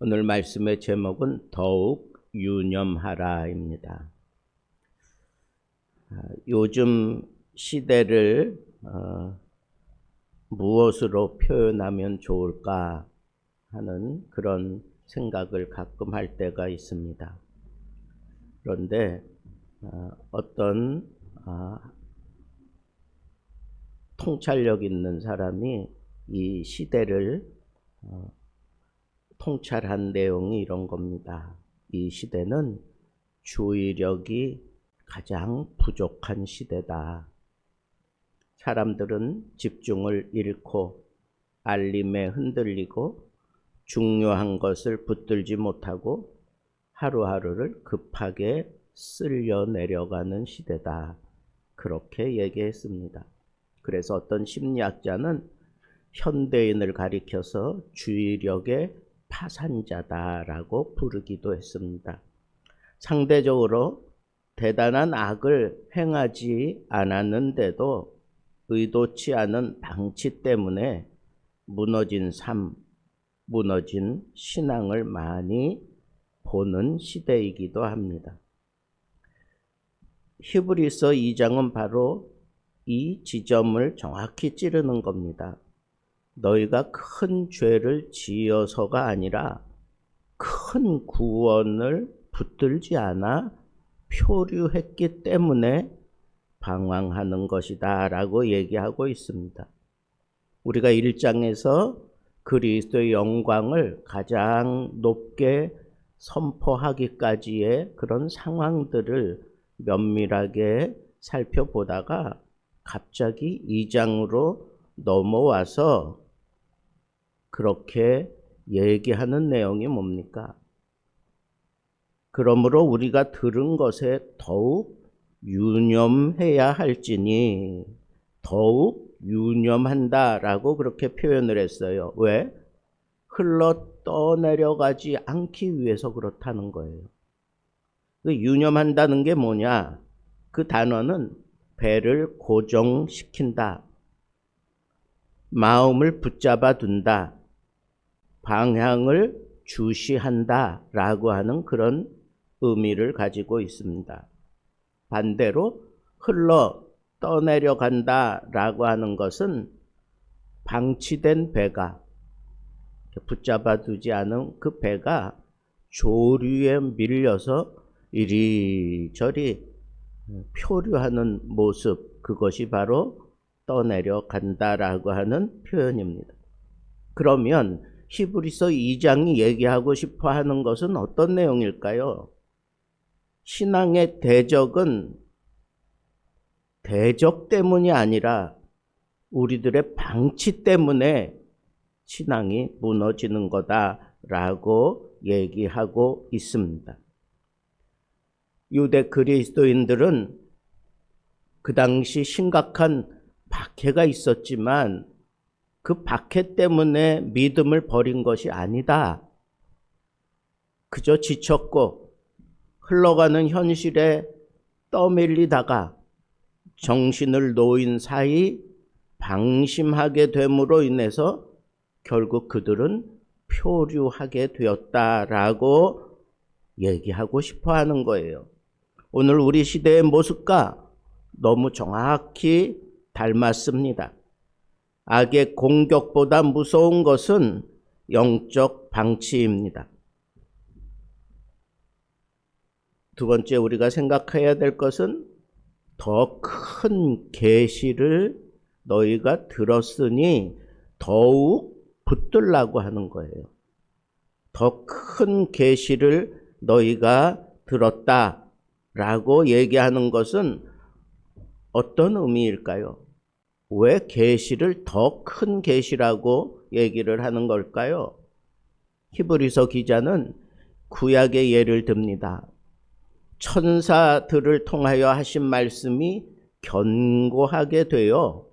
오늘 말씀의 제목은 더욱 유념하라입니다. 요즘 시대를 무엇으로 표현하면 좋을까 하는 그런 생각을 가끔 할 때가 있습니다. 그런데 어떤 통찰력 있는 사람이 이 시대를 통찰한 내용이 이런 겁니다. 이 시대는 주의력이 가장 부족한 시대다. 사람들은 집중을 잃고 알림에 흔들리고 중요한 것을 붙들지 못하고 하루하루를 급하게 쓸려 내려가는 시대다. 그렇게 얘기했습니다. 그래서 어떤 심리학자는 현대인을 가리켜서 주의력의 파산자다라고 부르기도 했습니다. 상대적으로 대단한 악을 행하지 않았는데도 의도치 않은 방치 때문에 무너진 삶, 무너진 신앙을 많이 보는 시대이기도 합니다. 히브리서 2장은 바로 이 지점을 정확히 찌르는 겁니다. 너희가 큰 죄를 지어서가 아니라 큰 구원을 붙들지 않아 표류했기 때문에 방황하는 것이다 라고 얘기하고 있습니다. 우리가 1장에서 그리스도의 영광을 가장 높게 선포하기까지의 그런 상황들을 면밀하게 살펴보다가 갑자기 2장으로 넘어와서 그렇게 얘기하는 내용이 뭡니까? 그러므로 우리가 들은 것에 더욱 유념해야 할지니, 더욱 유념한다라고 그렇게 표현을 했어요. 왜? 흘러 떠내려가지 않기 위해서 그렇다는 거예요. 유념한다는 게 뭐냐? 그 단어는 배를 고정시킨다, 마음을 붙잡아 둔다, 방향을 주시한다 라고 하는 그런 의미를 가지고 있습니다. 반대로 흘러 떠내려간다 라고 하는 것은 방치된 배가, 붙잡아 두지 않은 그 배가 조류에 밀려서 이리저리 표류하는 모습, 그것이 바로 떠내려간다라고 하는 표현입니다. 그러면 히브리서 2장이 얘기하고 싶어 하는 것은 어떤 내용일까요? 신앙의 대적은 대적 때문이 아니라 우리들의 방치 때문에 신앙이 무너지는 거다라고 얘기하고 있습니다. 유대 그리스도인들은 그 당시 심각한 박해가 있었지만 그 박해 때문에 믿음을 버린 것이 아니다. 그저 지쳤고 흘러가는 현실에 떠밀리다가 정신을 놓인 사이 방심하게 됨으로 인해서 결국 그들은 표류하게 되었다라고 얘기하고 싶어 하는 거예요. 오늘 우리 시대의 모습과 너무 정확히 닮았습니다. 악의 공격보다 무서운 것은 영적 방치입니다. 두 번째 우리가 생각해야 될 것은 더 큰 계시를 너희가 들었으니 더욱 붙들라고 하는 거예요. 더 큰 계시를 너희가 들었다라고 얘기하는 것은 어떤 의미일까요? 왜 계시를 더 큰 계시라고 얘기를 하는 걸까요? 히브리서 기자는 구약의 예를 듭니다. 천사들을 통하여 하신 말씀이 견고하게 되어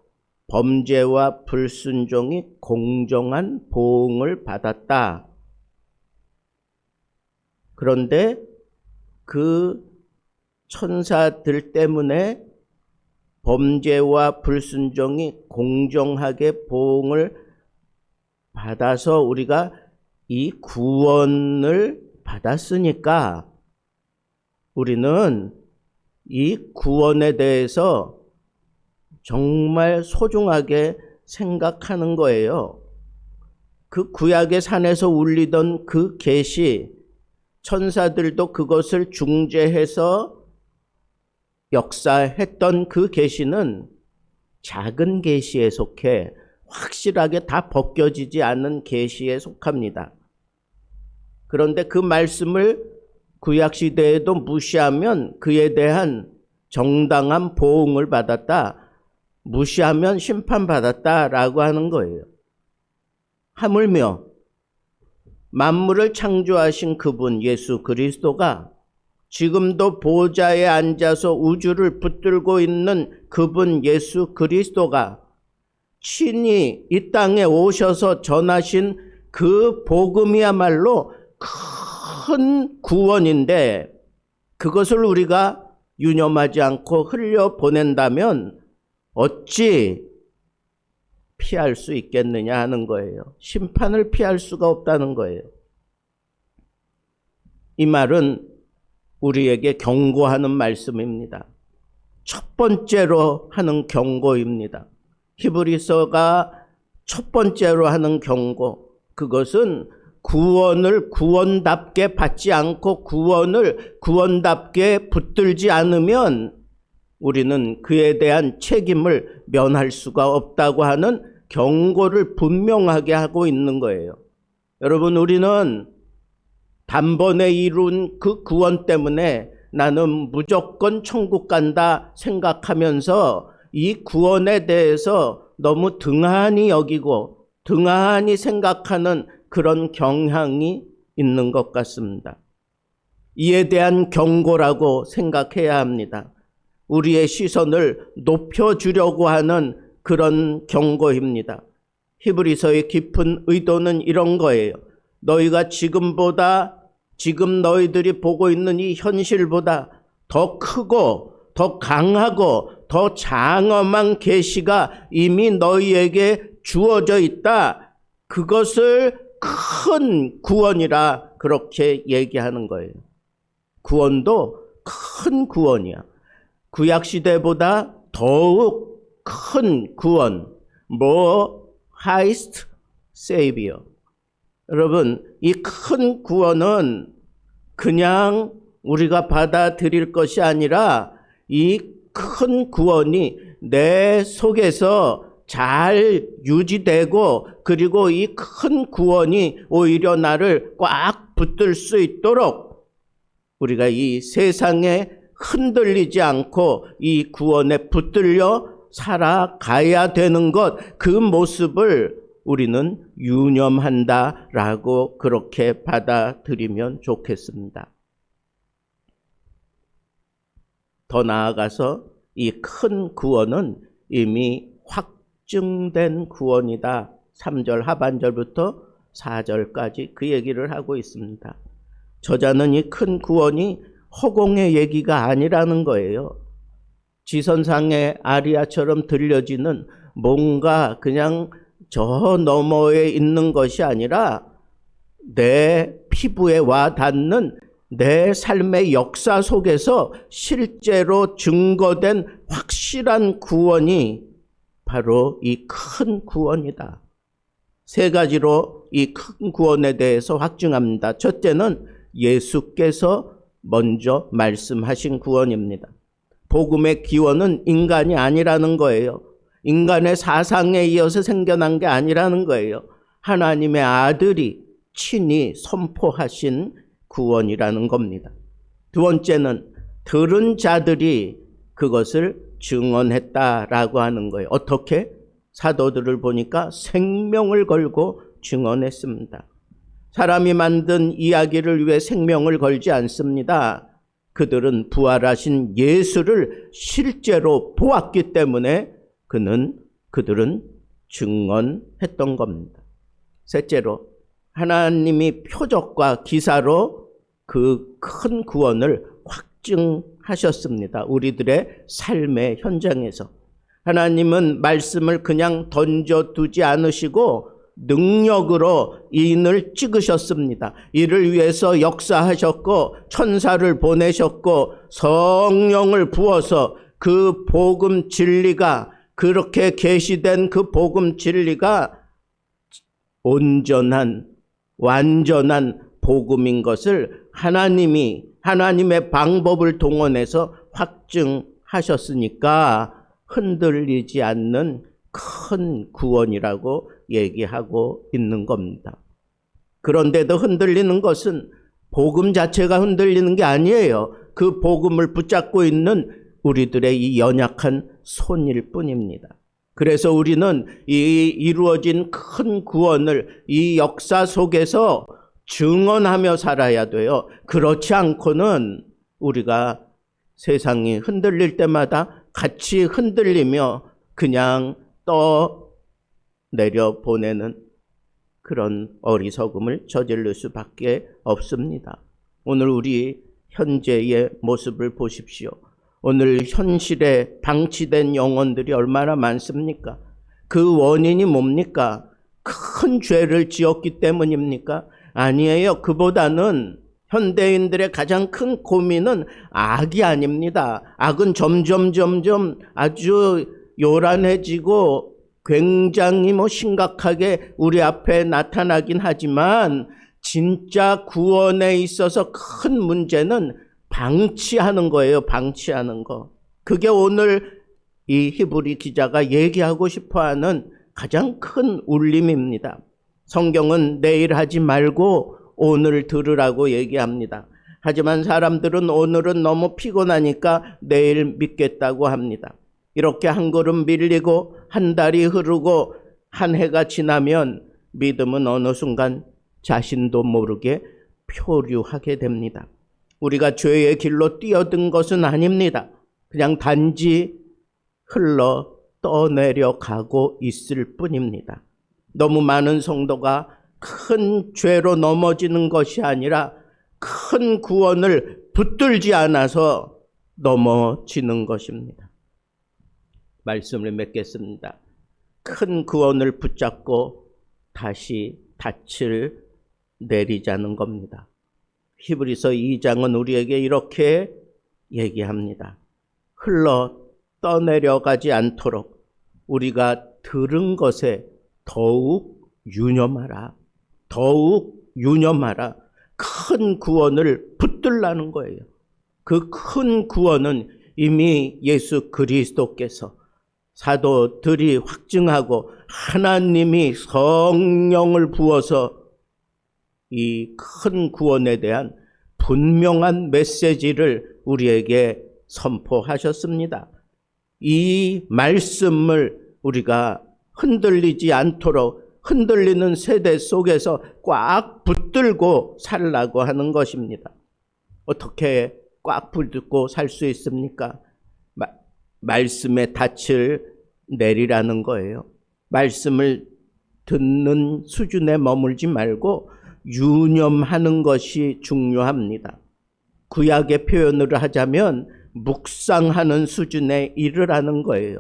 범죄와 불순종이 공정한 보응을 받았다. 그런데 그 천사들 때문에 범죄와 불순종이 공정하게 보응을 받아서 우리가 이 구원을 받았으니까 우리는 이 구원에 대해서 정말 소중하게 생각하는 거예요. 그 구약의 산에서 울리던 그 계시, 천사들도 그것을 중재해서 역사했던 그 계시는 작은 계시에 속해 확실하게 다 벗겨지지 않은 계시에 속합니다. 그런데 그 말씀을 구약시대에도 무시하면 그에 대한 정당한 보응을 받았다, 무시하면 심판받았다라고 하는 거예요. 하물며 만물을 창조하신 그분 예수 그리스도가 지금도 보좌에 앉아서 우주를 붙들고 있는 그분 예수 그리스도가 친히 이 땅에 오셔서 전하신 그 복음이야말로 큰 구원인데, 그것을 우리가 유념하지 않고 흘려보낸다면 어찌 피할 수 있겠느냐 하는 거예요. 심판을 피할 수가 없다는 거예요. 이 말은 우리에게 경고하는 말씀입니다. 첫 번째로 하는 경고입니다. 히브리서가 첫 번째로 하는 경고, 그것은 구원을 구원답게 받지 않고 구원을 구원답게 붙들지 않으면 우리는 그에 대한 책임을 면할 수가 없다고 하는 경고를 분명하게 하고 있는 거예요. 여러분, 우리는 단번에 이룬 그 구원 때문에 나는 무조건 천국 간다 생각하면서 이 구원에 대해서 너무 등한히 여기고 등한히 생각하는 그런 경향이 있는 것 같습니다. 이에 대한 경고라고 생각해야 합니다. 우리의 시선을 높여주려고 하는 그런 경고입니다. 히브리서의 깊은 의도는 이런 거예요. 너희가 지금 너희들이 보고 있는 이 현실보다 더 크고 더 강하고 더 장엄한 계시가 이미 너희에게 주어져 있다. 그것을 큰 구원이라 그렇게 얘기하는 거예요. 구원도 큰 구원이야. 구약시대보다 더욱 큰 구원, more highest savior. 여러분, 이 큰 구원은 그냥 우리가 받아들일 것이 아니라 이 큰 구원이 내 속에서 잘 유지되고, 그리고 이 큰 구원이 오히려 나를 꽉 붙들 수 있도록 우리가 이 세상에 흔들리지 않고 이 구원에 붙들려 살아가야 되는 것, 그 모습을 우리는 유념한다라고 그렇게 받아들이면 좋겠습니다. 더 나아가서 이 큰 구원은 이미 확증된 구원이다. 3절 하반절부터 4절까지 그 얘기를 하고 있습니다. 저자는 이 큰 구원이 허공의 얘기가 아니라는 거예요. 지선상의 아리아처럼 들려지는 뭔가 그냥 저 너머에 있는 것이 아니라 내 피부에 와 닿는 내 삶의 역사 속에서 실제로 증거된 확실한 구원이 바로 이 큰 구원이다. 세 가지로 이 큰 구원에 대해서 확증합니다. 첫째는 예수께서 먼저 말씀하신 구원입니다. 복음의 기원은 인간이 아니라는 거예요. 인간의 사상에 이어서 생겨난 게 아니라는 거예요. 하나님의 아들이 친히 선포하신 구원이라는 겁니다. 두 번째는 들은 자들이 그것을 증언했다라고 하는 거예요. 어떻게? 사도들을 보니까 생명을 걸고 증언했습니다. 사람이 만든 이야기를 위해 생명을 걸지 않습니다. 그들은 부활하신 예수를 실제로 보았기 때문에 그들은 증언했던 겁니다. 셋째로 하나님이 표적과 기사로 그 큰 구원을 확증하셨습니다. 우리들의 삶의 현장에서 하나님은 말씀을 그냥 던져두지 않으시고 능력으로 인을 찍으셨습니다. 이를 위해서 역사하셨고 천사를 보내셨고 성령을 부어서 그 복음 진리가, 그렇게 계시된 그 복음 진리가 온전한 완전한 복음인 것을 하나님의 방법을 동원해서 확증하셨으니까 흔들리지 않는 큰 구원이라고 얘기하고 있는 겁니다. 그런데도 흔들리는 것은 복음 자체가 흔들리는 게 아니에요. 그 복음을 붙잡고 있는 우리들의 이 연약한 손일 뿐입니다. 그래서 우리는 이 이루어진 큰 구원을 이 역사 속에서 증언하며 살아야 돼요. 그렇지 않고는 우리가 세상이 흔들릴 때마다 같이 흔들리며 그냥 떠내려 보내는 그런 어리석음을 저지를 수밖에 없습니다. 오늘 우리 현재의 모습을 보십시오. 오늘 현실에 방치된 영혼들이 얼마나 많습니까? 그 원인이 뭡니까? 큰 죄를 지었기 때문입니까? 아니에요. 그보다는 현대인들의 가장 큰 고민은 악이 아닙니다. 악은 점점 아주 요란해지고 굉장히 심각하게 우리 앞에 나타나긴 하지만 진짜 구원에 있어서 큰 문제는 방치하는 거예요. 방치하는 거. 그게 오늘 이 히브리 기자가 얘기하고 싶어하는 가장 큰 울림입니다. 성경은 내일 하지 말고 오늘 들으라고 얘기합니다. 하지만 사람들은 오늘은 너무 피곤하니까 내일 믿겠다고 합니다. 이렇게 한 걸음 밀리고 한 달이 흐르고 한 해가 지나면 믿음은 어느 순간 자신도 모르게 표류하게 됩니다. 우리가 죄의 길로 뛰어든 것은 아닙니다. 그냥 단지 흘러 떠내려가고 있을 뿐입니다. 너무 많은 성도가 큰 죄로 넘어지는 것이 아니라 큰 구원을 붙들지 않아서 넘어지는 것입니다. 말씀을 맺겠습니다. 큰 구원을 붙잡고 다시 닻을 내리자는 겁니다. 히브리서 2장은 우리에게 이렇게 얘기합니다. 흘러 떠내려가지 않도록 우리가 들은 것에 더욱 유념하라. 더욱 유념하라. 큰 구원을 붙들라는 거예요. 그 큰 구원은 이미 예수 그리스도께서 사도들이 확증하고 하나님이 성령을 부어서 이 큰 구원에 대한 분명한 메시지를 우리에게 선포하셨습니다. 이 말씀을 우리가 흔들리지 않도록 흔들리는 세대 속에서 꽉 붙들고 살라고 하는 것입니다. 어떻게 꽉 붙들고 살 수 있습니까? 말씀의 닻을 내리라는 거예요. 말씀을 듣는 수준에 머물지 말고 유념하는 것이 중요합니다. 구약의 표현으로 하자면 묵상하는 수준에 이르라는 거예요.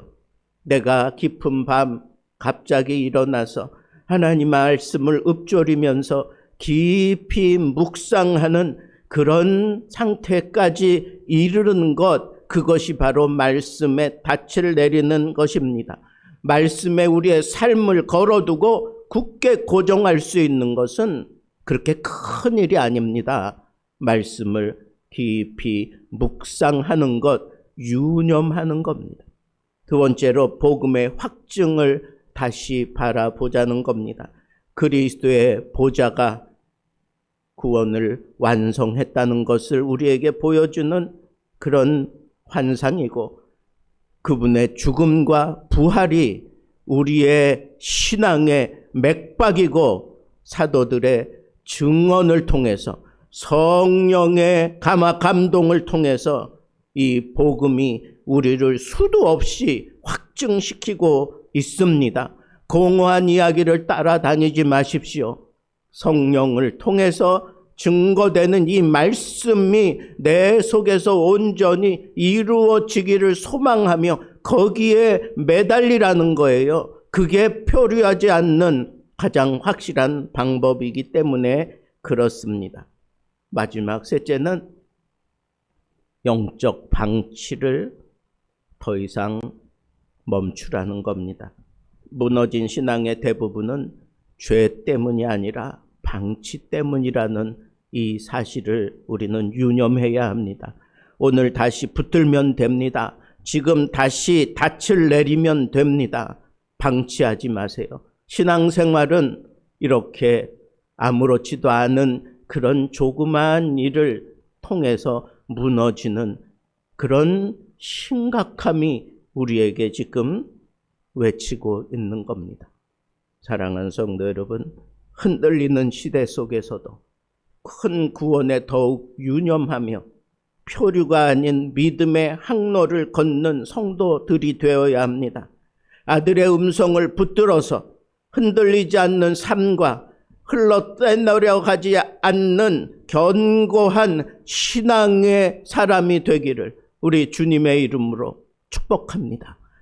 내가 깊은 밤 갑자기 일어나서 하나님 말씀을 읊조리면서 깊이 묵상하는 그런 상태까지 이르는 것, 그것이 바로 말씀의 닻을 내리는 것입니다. 말씀에 우리의 삶을 걸어두고 굳게 고정할 수 있는 것은 그렇게 큰 일이 아닙니다. 말씀을 깊이 묵상하는 것, 유념하는 겁니다. 두 번째로 복음의 확증을 다시 바라보자는 겁니다. 그리스도의 보좌가 구원을 완성했다는 것을 우리에게 보여주는 그런 환상이고, 그분의 죽음과 부활이 우리의 신앙의 맥박이고, 사도들의 증언을 통해서 성령의 감동을 통해서 이 복음이 우리를 수도 없이 확증시키고 있습니다. 공허한 이야기를 따라다니지 마십시오. 성령을 통해서 증거되는 이 말씀이 내 속에서 온전히 이루어지기를 소망하며 거기에 매달리라는 거예요. 그게 표류하지 않는 가장 확실한 방법이기 때문에 그렇습니다. 마지막 셋째는 영적 방치를 더 이상 멈추라는 겁니다. 무너진 신앙의 대부분은 죄 때문이 아니라 방치 때문이라는 이 사실을 우리는 유념해야 합니다. 오늘 다시 붙들면 됩니다. 지금 다시 닻을 내리면 됩니다. 방치하지 마세요. 신앙생활은 이렇게 아무렇지도 않은 그런 조그마한 일을 통해서 무너지는 그런 심각함이 우리에게 지금 외치고 있는 겁니다. 사랑하는 성도 여러분, 흔들리는 시대 속에서도 큰 구원에 더욱 유념하며 표류가 아닌 믿음의 항로를 걷는 성도들이 되어야 합니다. 아들의 음성을 붙들어서 흔들리지 않는 삶과 흘러내려가지 않는 견고한 신앙의 사람이 되기를 우리 주님의 이름으로 축복합니다.